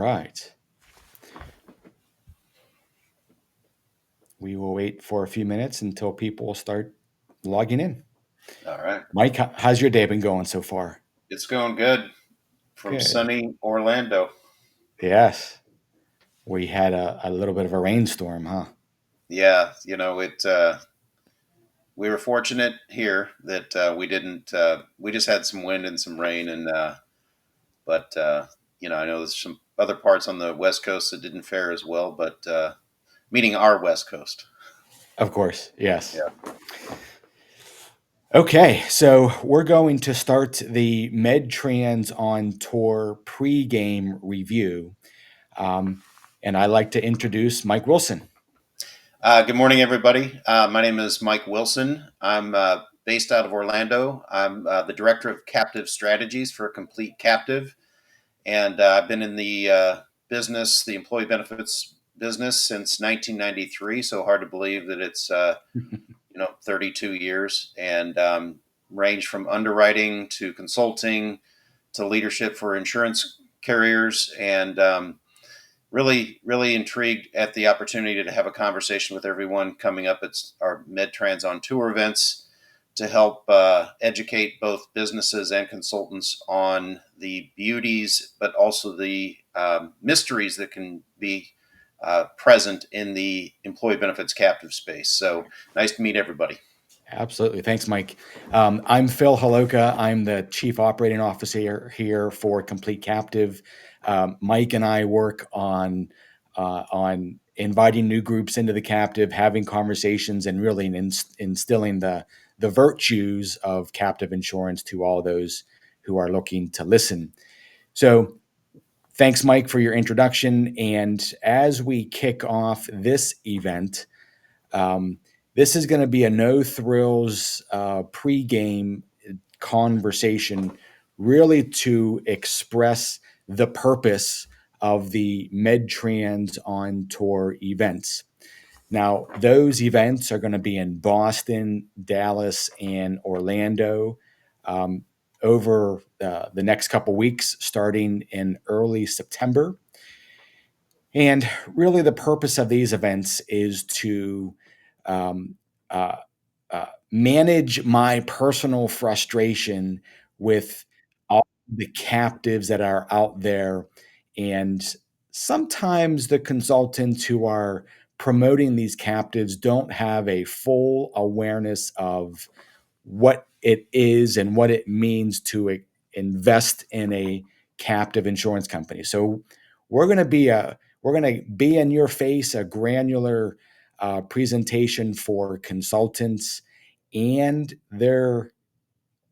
right. We will wait for a few minutes until people start logging in. All right. Mike, how's your day been going so far? It's going good from Good. sunny Orlando. Yes. We had a little bit of a rainstorm, huh? Yeah, we were fortunate here that we didn't. We just had some wind and some rain, and but I know there's some other parts on the West Coast that didn't fare as well. But meaning our West Coast. Of course. Yes. Yeah. Okay, so we're going to start the medTRANS on tour pregame review. Um, and I'd like to introduce Mike Wilson. Good morning, everybody. My name is Mike Wilson. I'm based out of Orlando. I'm the director of captive strategies for Complete Captive. And I've been in the business, the employee benefits business, since 1993. So hard to believe that it's 32 years, and ranged from underwriting to consulting to leadership for insurance carriers, and really intrigued at the opportunity to have a conversation with everyone coming up at our medTRANS on tour events to help educate both businesses and consultants on the beauties, but also the mysteries that can be present in the employee benefits captive space. So nice to meet everybody. Absolutely. Thanks, Mike. I'm Phil Haloka. I'm the Chief Operating Officer here for Complete Captive. Mike and I work on inviting new groups into the captive, having conversations, and really instilling the virtues of captive insurance to all those who are looking to listen. So, thanks, Mike, for your introduction. And as we kick off this event, um, this is going to be a no thrills pregame conversation, really to express the purpose of the medTRANS on tour events. Now, those events are going to be in Boston, Dallas, and Orlando um, over the next couple weeks, starting in early September. And really, the purpose of these events is to um, uh, manage my personal frustration with all the captives that are out there. And sometimes the consultants who are promoting these captives don't have a full awareness of what it is and what it means to invest in a captive insurance company. So we're going to be in your face, a granular presentation for consultants and their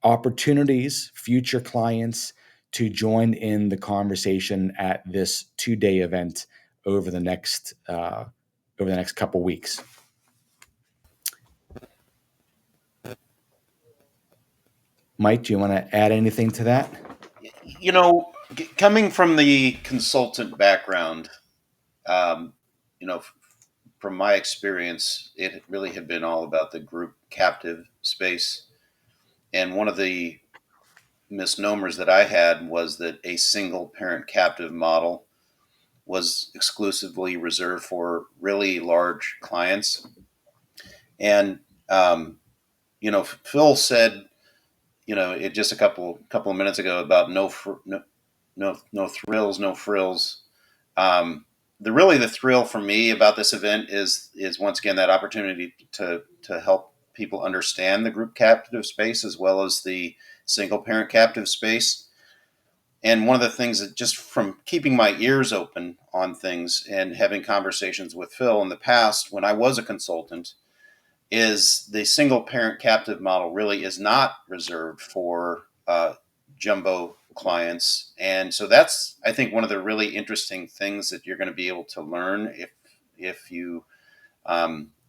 opportunities, future clients, to join in the conversation at this 2-day event over the next couple weeks. Mike, do you want to add anything to that? Coming from the consultant background, um, you know, from my experience, it really had been all about the group captive space. And one of the misnomers that I had was that a single parent captive model was exclusively reserved for really large clients. And Phil said, it just a couple of minutes ago about no thrills, no frills. Um, the thrill for me about this event is once again that opportunity to help people understand the group captive space as well as the single parent captive space. And one of the things that just from keeping my ears open on things and having conversations with Phil in the past when I was a consultant is the single parent captive model really is not reserved for jumbo clients. And so that's, I think, one of the really interesting things that you're going to be able to learn if you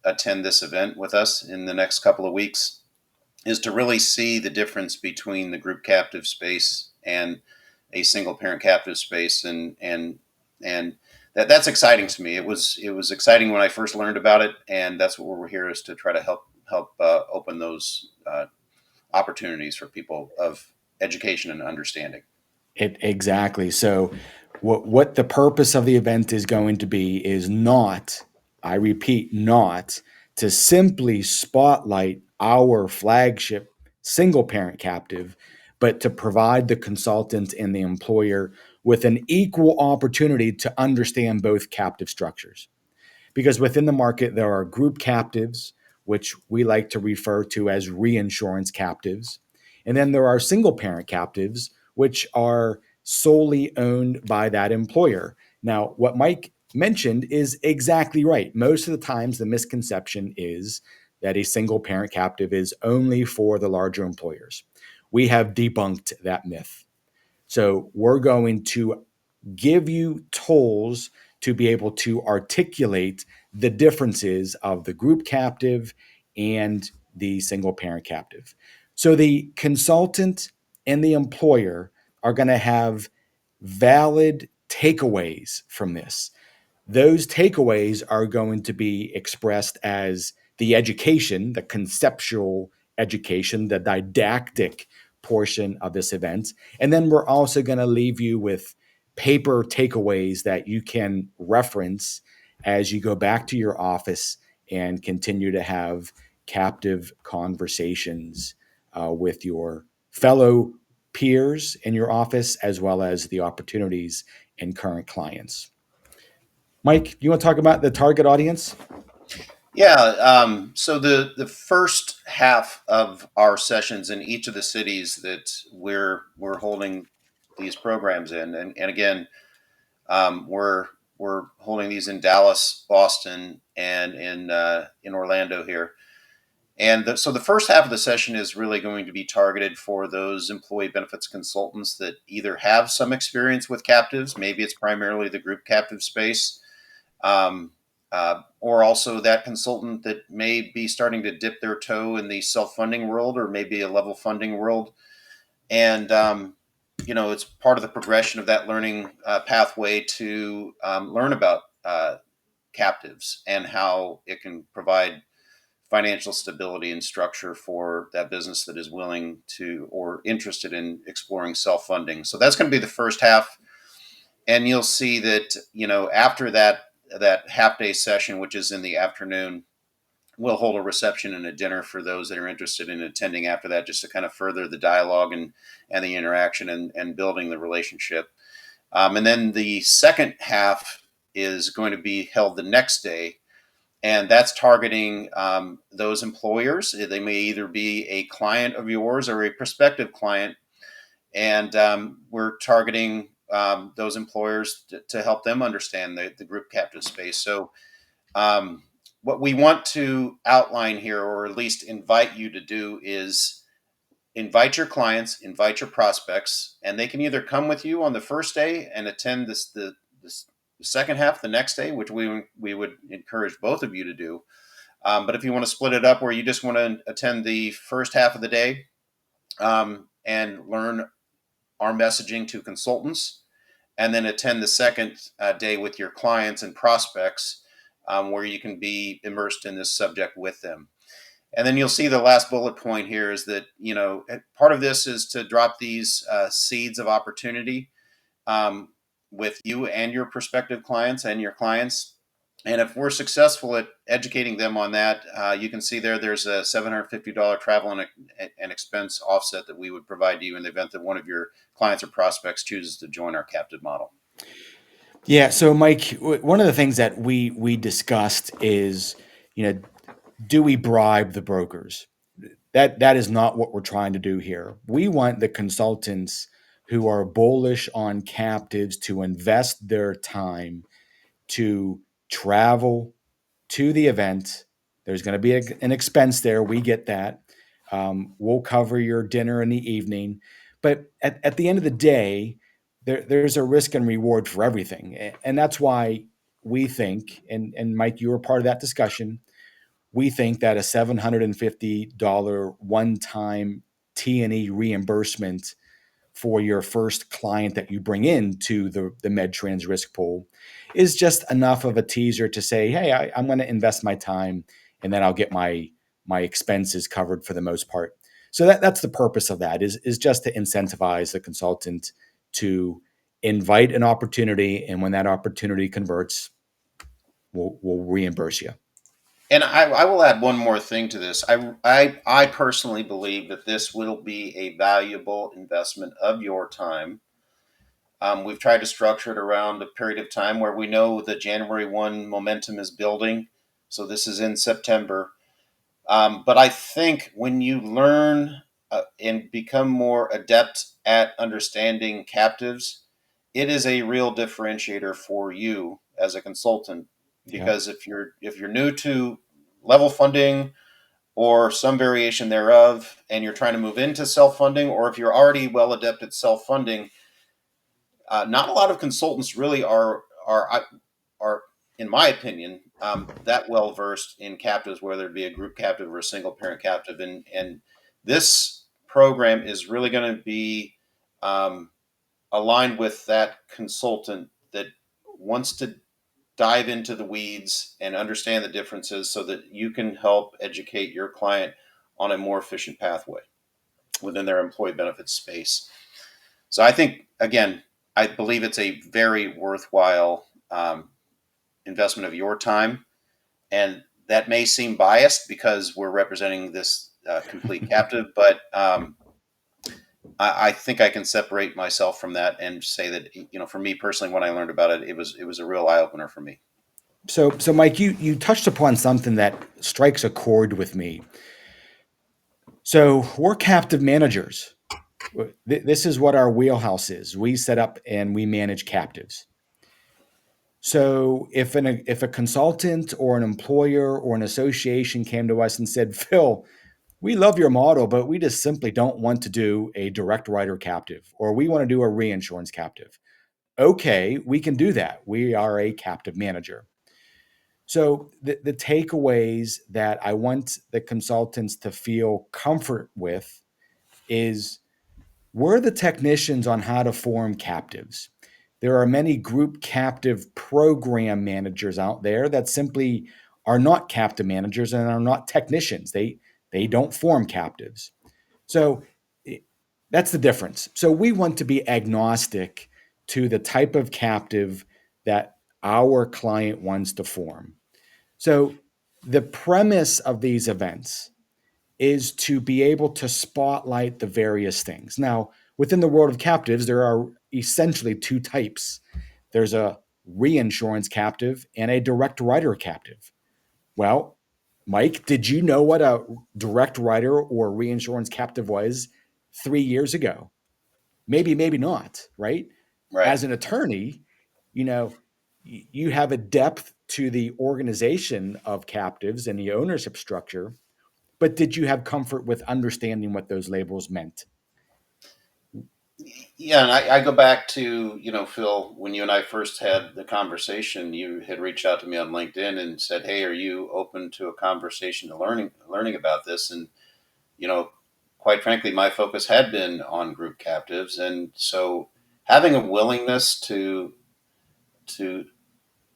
attend this event with us in the next couple of weeks, is to really see the difference between the group captive space and a single parent captive space, and that's exciting to me. It was exciting when I first learned about it, and that's what we're here is to try to help open those opportunities for people of education and understanding. Exactly. So What the purpose of the event is going to be is not, I repeat, not to simply spotlight our flagship single parent captive, but to provide the consultant and the employer with an equal opportunity to understand both captive structures. Because within the market, there are group captives, which we like to refer to as reinsurance captives. And then there are single parent captives, which are solely owned by that employer. Now, what Mike mentioned is exactly right. Most of the times, the misconception is that a single parent captive is only for the larger employers. We have debunked that myth. So, we're going to give you tools to be able to articulate the differences of the group captive and the single parent captive. So the consultant and the employer are going to have valid takeaways from this. Those takeaways are going to be expressed as the education, the conceptual education, the didactic portion of this event. And then we're also going to leave you with paper takeaways that you can reference as you go back to your office and continue to have captive conversations with your fellow peers in your office, as well as the opportunities and current clients. Mike, do you want to talk about the target audience? Yeah. So the first half of our sessions in each of the cities that we're holding these programs in, and again, we're holding these in Dallas, Boston, and in Orlando here. And so the first half of the session is really going to be targeted for those employee benefits consultants that either have some experience with captives, maybe it's primarily the group captive space, or also that consultant that may be starting to dip their toe in the self-funding world or maybe a level funding world. And, it's part of the progression of that learning pathway to learn about captives and how it can provide financial stability and structure for that business that is willing to or interested in exploring self-funding. So that's going to be the first half. And you'll see that, after that half day session, which is in the afternoon, we'll hold a reception and a dinner for those that are interested in attending after that, just to kind of further the dialogue and the interaction and building the relationship. And then the second half is going to be held the next day, and that's targeting those employers. They may either be a client of yours or a prospective client, and we're targeting those employers to help them understand the group captive space. So what we want to outline here, or at least invite you to do, is invite your clients, invite your prospects, and they can either come with you on the first day and attend the second half the next day, which we would encourage both of you to do. But if you want to split it up where you just want to attend the first half of the day and learn our messaging to consultants, and then attend the second day with your clients and prospects, where you can be immersed in this subject with them. And then you'll see the last bullet point here is that, part of this is to drop these seeds of opportunity with you and your prospective clients and your clients. And if we're successful at educating them on that, you can see there's a $750 travel and expense offset that we would provide to you in the event that one of your clients or prospects chooses to join our captive model. Yeah. So, Mike, one of the things that we discussed is, do we bribe the brokers? That is not what we're trying to do here. We want the consultants who are bullish on captives to invest their time to travel to the event. There's going to be an expense there. We get that. We'll cover your dinner in the evening. But at the end of the day, there's a risk and reward for everything. And that's why we think, and Mike, you were part of that discussion, we think that a $750 one-time T&E reimbursement for your first client that you bring into the medTRANS risk pool is just enough of a teaser to say, hey, I'm going to invest my time and then I'll get my expenses covered for the most part. So that's the purpose of that is just to incentivize the consultant to invite an opportunity, and when that opportunity converts, we'll reimburse you. And I will add one more thing to this. I personally believe that this will be a valuable investment of your time. We've tried to structure it around a period of time where we know the January 1 momentum is building. So this is in September. But I think when you learn and become more adept at understanding captives, it is a real differentiator for you as a consultant. Yeah. Because if you're new to level funding or some variation thereof, and you're trying to move into self funding, or if you're already well adept at self funding, not a lot of consultants really are, in my opinion, that well versed in captives, whether it be a group captive or a single parent captive, and this program is really going to be um, aligned with that consultant that wants to dive into the weeds and understand the differences so that you can help educate your client on a more efficient pathway within their employee benefits space. So I think, again, I believe it's a very worthwhile investment of your time. And that may seem biased because we're representing this complete captive, but I think I can separate myself from that and say that, for me personally, when I learned about it, it was a real eye opener for me. So Mike, you touched upon something that strikes a chord with me. So we're captive managers. This is what our wheelhouse is. We set up and we manage captives. So if a consultant or an employer or an association came to us and said, Phil, we love your model, but we just simply don't want to do a direct writer captive, or we want to do a reinsurance captive. Okay, we can do that. We are a captive manager. So the takeaways that I want the consultants to feel comfort with is we're the technicians on how to form captives. There are many group captive program managers out there that simply are not captive managers and are not technicians. They don't form captives. So that's the difference. So we want to be agnostic to the type of captive that our client wants to form. So the premise of these events is to be able to spotlight the various things. Now, within the world of captives, there are essentially two types. There's a reinsurance captive and a direct writer captive. Well, Mike, did you know what a direct writer or reinsurance captive was 3 years ago? Maybe, maybe not, right? Right. As an attorney, you know, you have a depth to the organization of captives and the ownership structure, but did you have comfort with understanding what those labels meant? Yeah, and I go back to, Phil, when you and I first had the conversation, you had reached out to me on LinkedIn and said, "Hey, are you open to a conversation to learning about this?" And you know, quite frankly, my focus had been on group captives, and so having a willingness to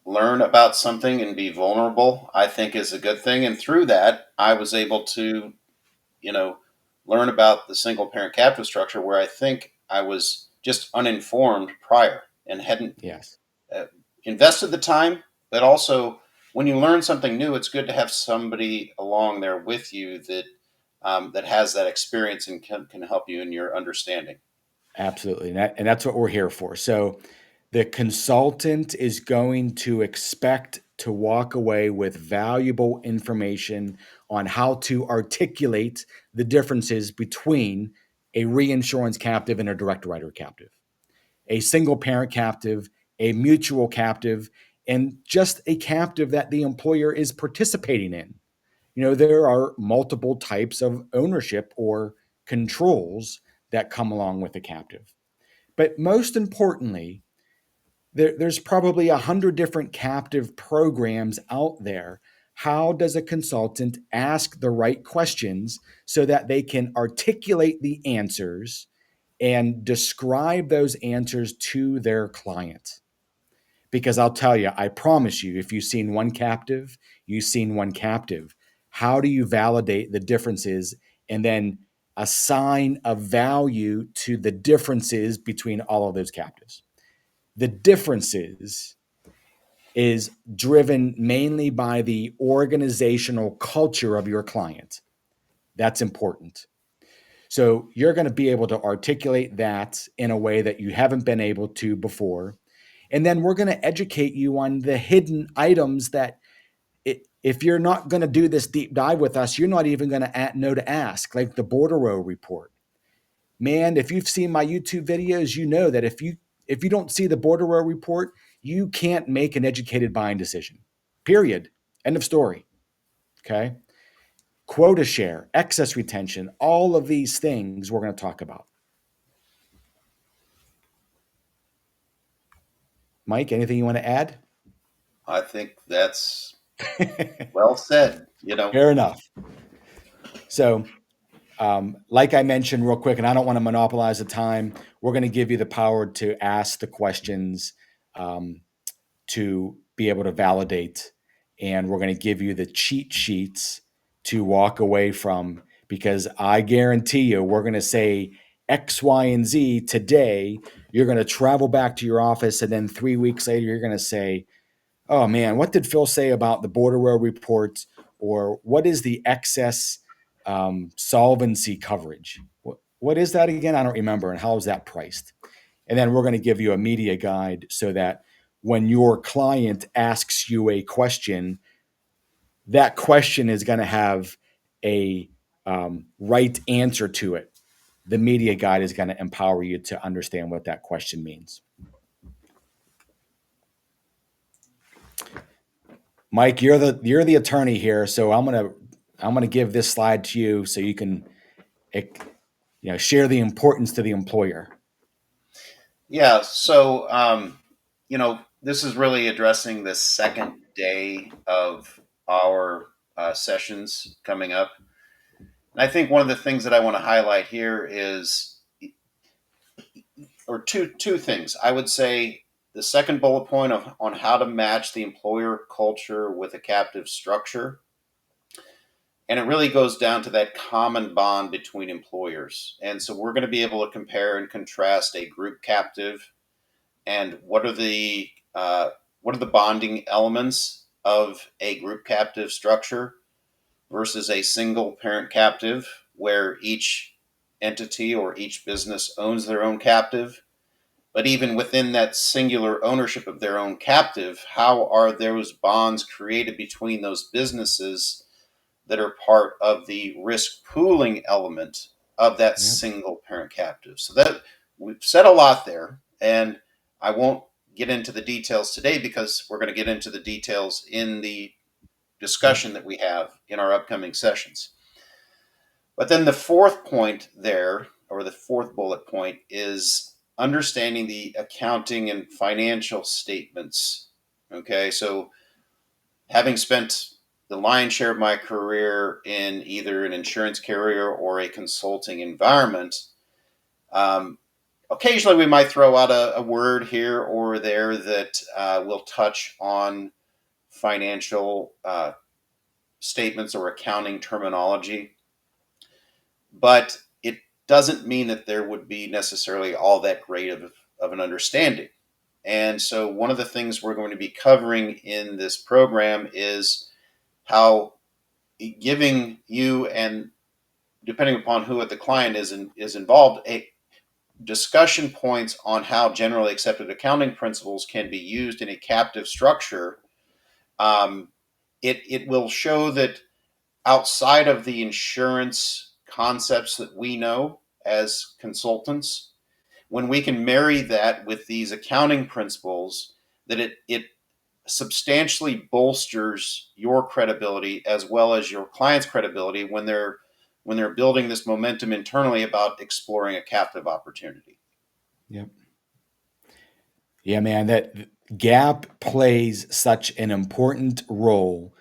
learn about something and be vulnerable, I think, is a good thing. And through that, I was able to, you know, learn about the single parent captive structure where I think I was just uninformed prior and hadn't Yes, uh, invested the time. But also, when you learn something new, it's good to have somebody along there with you that has that experience and can help you in your understanding. absolutely. And that's what we're here for. So the consultant is going to expect to walk away with valuable information on how to articulate the differences between a reinsurance captive and a direct writer captive, a single parent captive, a mutual captive, and just a captive that the employer is participating in. There are multiple types of ownership or controls that come along with a captive. But most importantly, there's probably 100 different captive programs out there. How does a consultant ask the right questions so that they can articulate the answers and describe those answers to their client? Because I'll tell you, I promise you, if you've seen one captive, you've seen one captive. How do you validate the differences and then assign a value to the differences between all of those captives? The difference is driven mainly by the organizational culture of your client. That's important. So you're going to be able to articulate that in a way that you haven't been able to before. And then we're going to educate you on the hidden items that if you're not going to do this deep dive with us, you're not even going to know to ask, like the bordereau report. Man, if you've seen my YouTube videos, you know that if you don't see the bordereau report, you can't make an educated buying decision. Period. End of story. Okay. Quota share, excess retention, all of these things we're going to talk about. Mike, anything you want to add? I think that's well said. Fair enough. So, like I mentioned real quick, and I don't want to monopolize the time, we're going to give you the power to ask the questions, to be able to validate, and we're going to give you the cheat sheets to walk away from, because I guarantee you we're going to say X, Y, and Z today. You're going to travel back to your office, and then 3 weeks later, you're going to say, oh man, what did Phil say about the bordereau report? Or what is the excess solvency coverage? What is that again? I don't remember. And how is that priced? And then we're going to give you a media guide so that when your client asks you a question, that question is going to have a right answer to it. The media guide is going to empower you to understand what that question means. Mike, you're the attorney here, so I'm gonna give this slide to you so you can share the importance to the employer. Yeah. So, this is really addressing the second day of our sessions coming up. And I think one of the things that I want to highlight here is, or two things. I would say the second bullet point on how to match the employer culture with a captive structure. And it really goes down to that common bond between employers. And so we're going to be able to compare and contrast a group captive and what are the bonding elements of a group captive structure versus a single parent captive where each entity or each business owns their own captive. But even within that singular ownership of their own captive, how are those bonds created between those businesses that are part of the risk pooling element of that Yep. single parent captive? So that we've said a lot there, and I won't get into the details today because we're going to get into the details in the Yep. discussion that we have in our upcoming sessions. But then the fourth point there, or the fourth bullet point, is understanding the accounting and financial statements. Okay, so having spent the lion's share of my career in either an insurance carrier or a consulting environment, occasionally we might throw out a word here or there that will touch on financial statements or accounting terminology, but it doesn't mean that there would be necessarily all that great of an understanding. And so, one of the things we're going to be covering in this program is how giving you, and depending upon who the client is involved, a discussion points on how generally accepted accounting principles can be used in a captive structure. Um, it will show that outside of the insurance concepts that we know as consultants, when we can marry that with these accounting principles, that it substantially bolsters your credibility as well as your client's credibility when they're building this momentum internally about exploring a captive opportunity. Yep. Yeah, man, that gap plays such an important role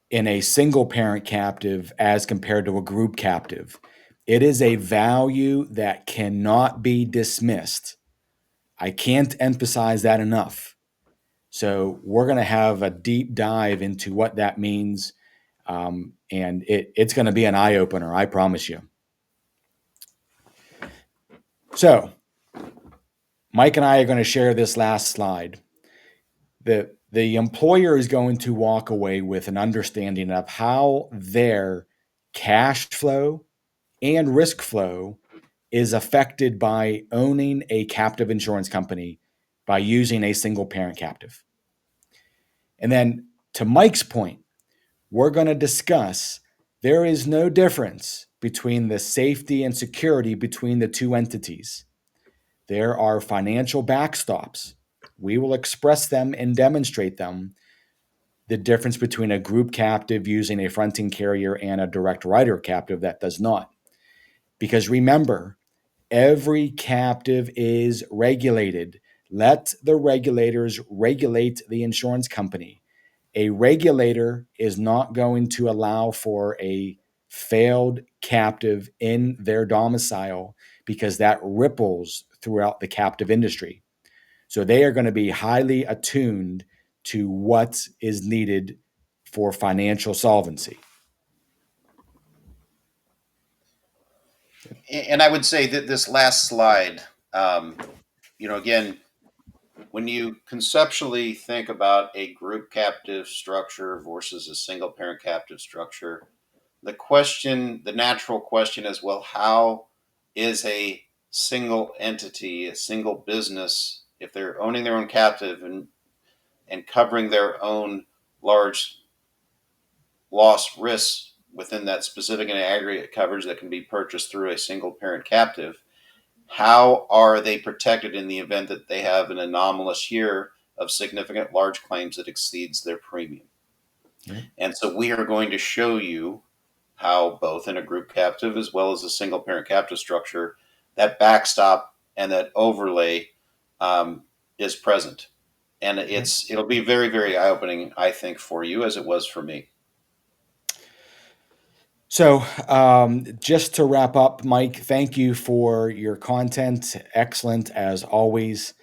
in a single parent captive as compared to a group captive. It is a value that cannot be dismissed. I can't emphasize that enough. So we're going to have a deep dive into what that means, and it's going to be an eye opener. I promise you. So Mike and I are going to share this last slide. The employer is going to walk away with an understanding of how their cash flow and risk flow is affected by owning a captive insurance company by using a single parent captive. And then to Mike's point, we're going to discuss there is no difference between the safety and security between the two entities. There are financial backstops. We will express them and demonstrate them. The difference between a group captive using a fronting carrier and a direct writer captive that does not. Because remember, every captive is regulated. Let the regulators regulate the insurance company. A regulator is not going to allow for a failed captive in their domicile because that ripples throughout the captive industry. So they are going to be highly attuned to what is needed for financial solvency. And I would say that this last slide, um, again, when you conceptually think about a group captive structure versus a single parent captive structure, the natural question is, well, how is a single entity, a single business, if they're owning their own captive and covering their own large loss risks within that specific and aggregate coverage that can be purchased through a single parent captive, how are they protected in the event that they have an anomalous year of significant large claims that exceeds their premium? Yeah. And so we are going to show you how both in a group captive as well as a single parent captive structure, that backstop and that overlay is present. And it'll be very, very eye opening, I think, for you as it was for me. So, just to wrap up, Mike, thank you for your content. Excellent as always.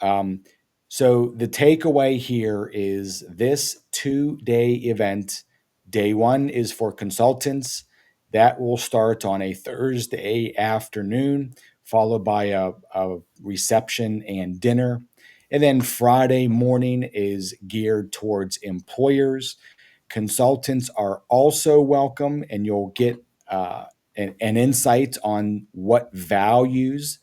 Um, so, the takeaway here is this 2-day event. Day one is for consultants. That will start on a Thursday afternoon, followed by a reception and dinner. And then Friday morning is geared towards employers. Consultants are also welcome, and you'll get an insight on what values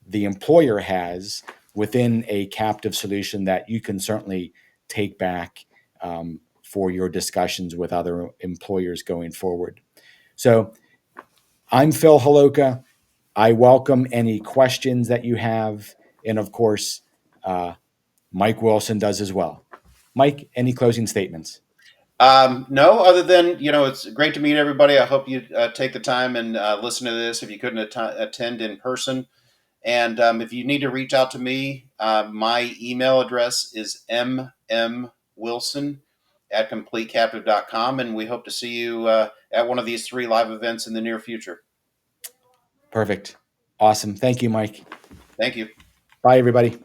the employer has within a captive solution that you can certainly take back for your discussions with other employers going forward. So I'm Phil Haloka. I welcome any questions that you have. And of course, Mike Wilson does as well. Mike, any closing statements? No, other than, it's great to meet everybody. I hope you take the time and listen to this if you couldn't attend in person. And if you need to reach out to me, my email address is mmwilson@completecaptive.com. And we hope to see you at one of these 3 live events in the near future. Perfect. Awesome. Thank you, Mike. Thank you. Bye, everybody.